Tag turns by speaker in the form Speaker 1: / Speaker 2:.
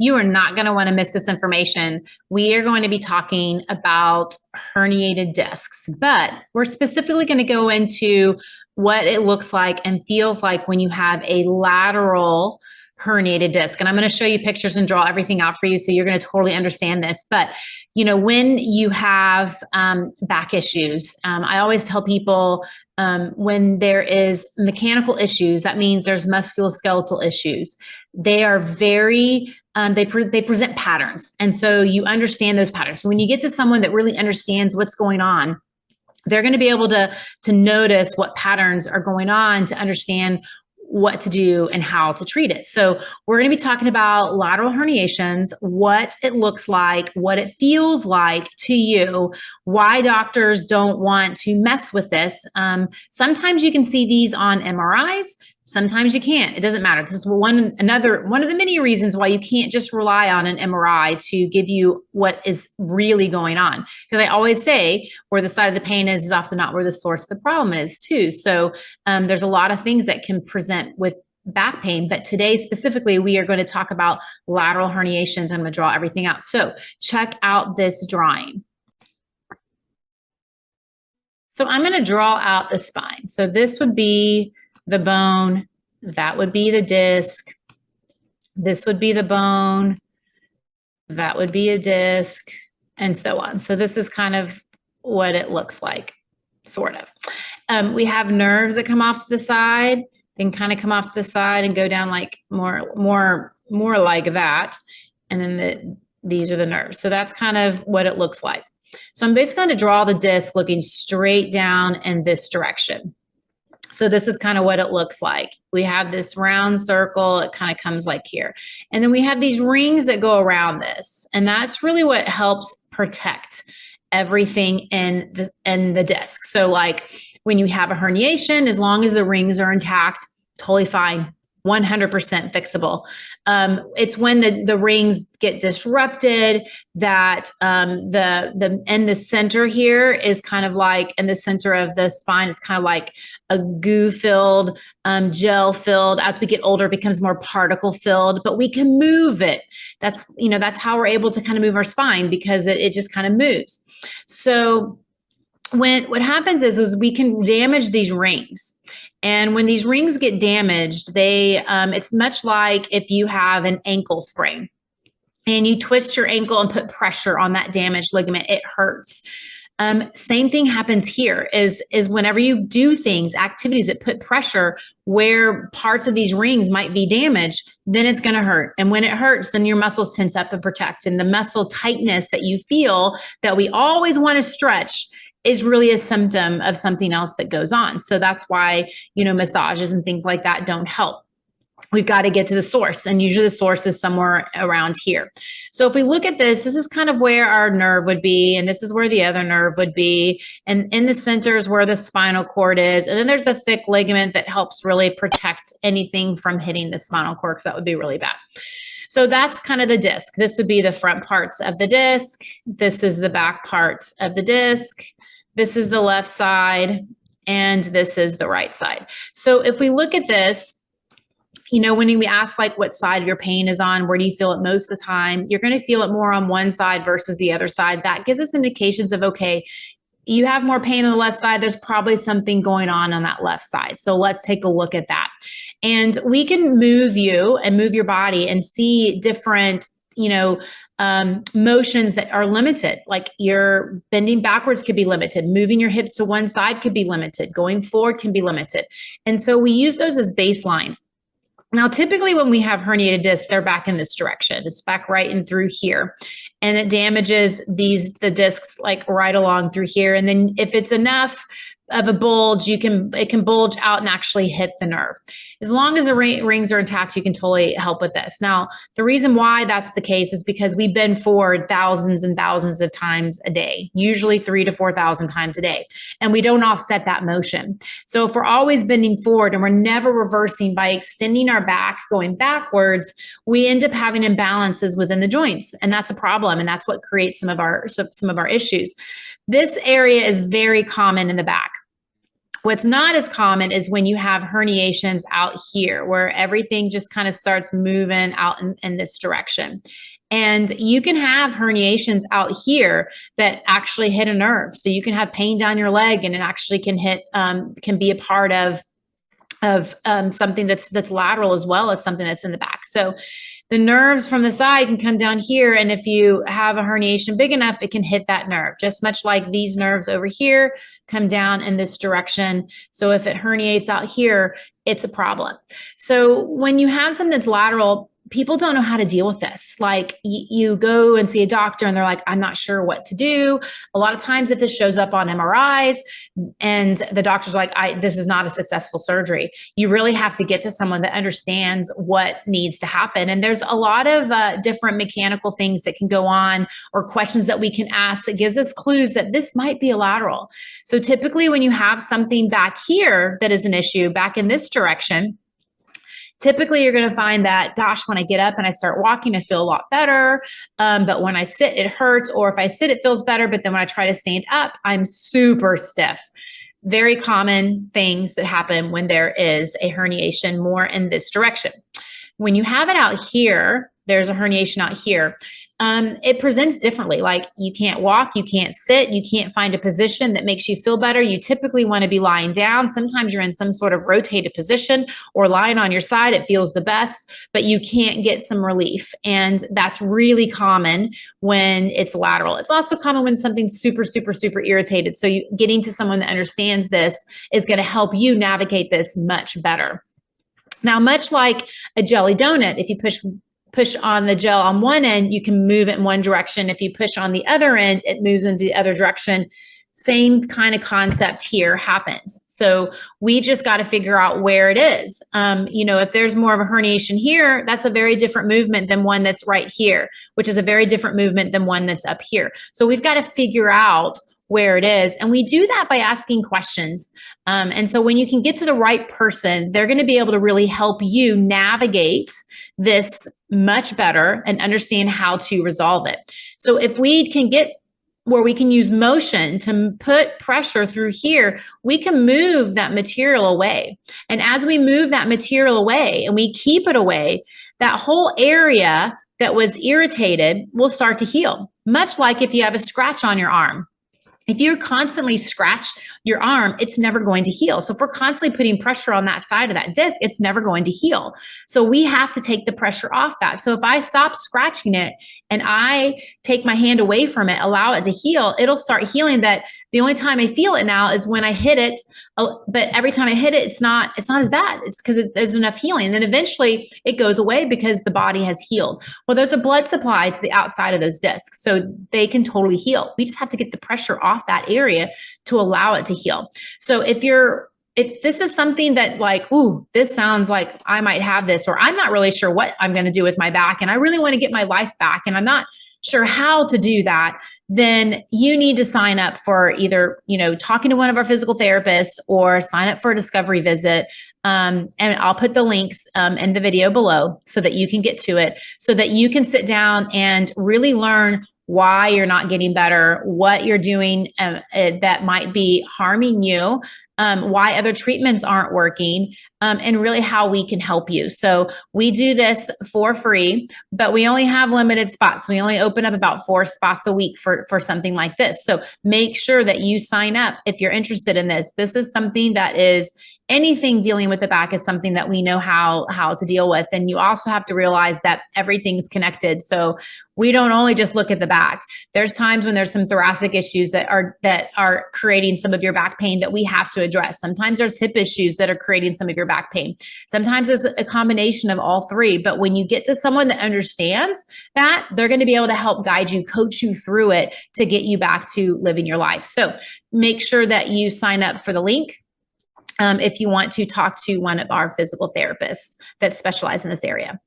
Speaker 1: You are not going to want to miss this information. We are going to be talking about herniated discs, but we're specifically going to go into what it looks like and feels like when you have a lateral herniated disc. And I'm going to show you pictures and draw everything out for you so you're going to totally understand this. But, you know, when you have back issues, I always tell people when there is mechanical issues, that means there's musculoskeletal issues. They are very they present patterns. And so you understand those patterns. So when you get to someone that really understands what's going on, they're going to be able to notice what patterns are going on to understand what to do and how to treat it. So we're going to be talking about lateral herniations, what it looks like, what it feels like to you, why doctors don't want to mess with this. Sometimes you can see these on MRIs. Sometimes you can't. It doesn't matter. This is one of the many reasons why you can't just rely on an MRI to give you what is really going on. Because I always say where the side of the pain is often not where the source of the problem is too. So there's a lot of things that can present with back pain, but today specifically, we are going to talk about lateral herniations. I'm going to draw everything out. So check out this drawing. So I'm going to draw out the spine. So this would be the bone, that would be the disc, this would be the bone, that would be a disc, and so on. So this is kind of what it looks like, sort of. We have nerves that come off to the side, then kind of come off to the side and go down like more like that. And then these are the nerves. So that's kind of what it looks like. So I'm basically going to draw the disc looking straight down in this direction. So this is kind of what it looks like. We have this round circle. It kind of comes like here. And then we have these rings that go around this. And that's really what helps protect everything in the disc. So like when you have a herniation, as long as the rings are intact, totally fine. 100% fixable. It's when the rings get disrupted that in the center here is kind of like in the center of the spine, it's kind of like a goo filled, gel filled. As we get older, it becomes more particle filled, but we can move it. That's how we're able to kind of move our spine because it just kind of moves. So what happens is we can damage these rings. And when these rings get damaged, it's much like if you have an ankle sprain and you twist your ankle and put pressure on that damaged ligament, it hurts. Same thing happens here is whenever you do things, activities that put pressure where parts of these rings might be damaged, then it's going to hurt. And when it hurts, then your muscles tense up and protect. And the muscle tightness that you feel that we always want to stretch is really a symptom of something else that goes on. So that's why, massages and things like that don't help. We've got to get to the source, and usually the source is somewhere around here. So if we look at this is kind of where our nerve would be, and this is where the other nerve would be, and in the center is where the spinal cord is, and then there's the thick ligament that helps really protect anything from hitting the spinal cord, because that would be really bad. So that's kind of the disc. This would be the front parts of the disc. This is the back parts of the disc. This is the left side, and this is the right side. So if we look at this, when we ask like what side of your pain is on, where do you feel it most of the time? You're going to feel it more on one side versus the other side. That gives us indications of, okay, you have more pain on the left side. There's probably something going on that left side. So let's take a look at that. And we can move you and move your body and see different, motions that are limited, like your bending backwards could be limited, moving your hips to one side could be limited, going forward can be limited. And so we use those as baselines. Now, typically when we have herniated discs, they're back in this direction. It's back right and through here. And it damages the discs like right along through here. And then if it's enough of a bulge, it can bulge out and actually hit the nerve. As long as the rings are intact, you can totally help with this. Now, the reason why that's the case is because we bend forward thousands and thousands of times a day, usually 3,000 to 4,000 times a day, and we don't offset that motion. So if we're always bending forward and we're never reversing by extending our back, going backwards, we end up having imbalances within the joints, and that's a problem, and that's what creates some of our issues. This area is very common in the back. What's not as common is when you have herniations out here, where everything just kind of starts moving out in this direction. And you can have herniations out here that actually hit a nerve. So you can have pain down your leg, and it actually can hit, can be a part of something that's lateral as well as something that's in the back. So the nerves from the side can come down here, and if you have a herniation big enough, it can hit that nerve, just much like these nerves over here come down in this direction. So if it herniates out here, it's a problem. So when you have something that's lateral, people don't know how to deal with this. Like you go and see a doctor and they're like, I'm not sure what to do. A lot of times if this shows up on MRIs and the doctor's like, this is not a successful surgery, you really have to get to someone that understands what needs to happen. And there's a lot of different mechanical things that can go on, or questions that we can ask that gives us clues that this might be a lateral. So typically when you have something back here that is an issue, back in this direction, typically you're going to find that, gosh, when I get up and I start walking, I feel a lot better. But when I sit, it hurts. Or if I sit, it feels better. But then when I try to stand up, I'm super stiff. Very common things that happen when there is a herniation more in this direction. When you have it out here, there's a herniation out here. It presents differently. Like you can't walk, you can't sit, you can't find a position that makes you feel better. You typically want to be lying down. Sometimes you're in some sort of rotated position or lying on your side. It feels the best, but you can't get some relief. And that's really common when it's lateral. It's also common when something's super, super, super irritated. So getting to someone that understands this is going to help you navigate this much better. Now, much like a jelly donut, if you push on the gel on one end, you can move it in one direction. If you push on the other end, it moves in the other direction. Same kind of concept here happens. So we just got to figure out where it is. If there's more of a herniation here, that's a very different movement than one that's right here, which is a very different movement than one that's up here. So we've got to figure out where it is. And we do that by asking questions. And so when you can get to the right person, they're going to be able to really help you navigate this much better and understand how to resolve it. So if we can get where we can use motion to put pressure through here, we can move that material away. And as we move that material away and we keep it away, that whole area that was irritated will start to heal. Much like if you have a scratch on your arm. If you constantly scratch your arm, it's never going to heal. So if we're constantly putting pressure on that side of that disc, it's never going to heal. So we have to take the pressure off that. So if I stop scratching it and I take my hand away from it, allow it to heal, it'll start healing. That the only time I feel it now is when I hit it. But every time I hit it, it's not as bad. It's because there's enough healing. And then eventually it goes away because the body has healed. Well, there's a blood supply to the outside of those discs, so they can totally heal. We just have to get the pressure off that area to allow it to heal. So if this is something that like, ooh, this sounds like I might have this, or I'm not really sure what I'm going to do with my back, and I really want to get my life back, and I'm not sure how to do that, then you need to sign up for either, talking to one of our physical therapists, or sign up for a discovery visit. And I'll put the links in the video below so that you can get to it, so that you can sit down and really learn why you're not getting better, what you're doing that might be harming you, why other treatments aren't working, and really how we can help you. So we do this for free, but we only have limited spots. We only open up about 4 spots a week for something like this. So make sure that you sign up if you're interested in this. This is something that is, anything dealing with the back is something that we know how to deal with. And you also have to realize that everything's connected. So we don't only just look at the back. There's times when there's some thoracic issues that are creating some of your back pain that we have to address. Sometimes there's hip issues that are creating some of your back pain. Sometimes it's a combination of all three. But when you get to someone that understands that, they're going to be able to help guide you, coach you through it to get you back to living your life. So make sure that you sign up for the link if you want to talk to one of our physical therapists that specialize in this area.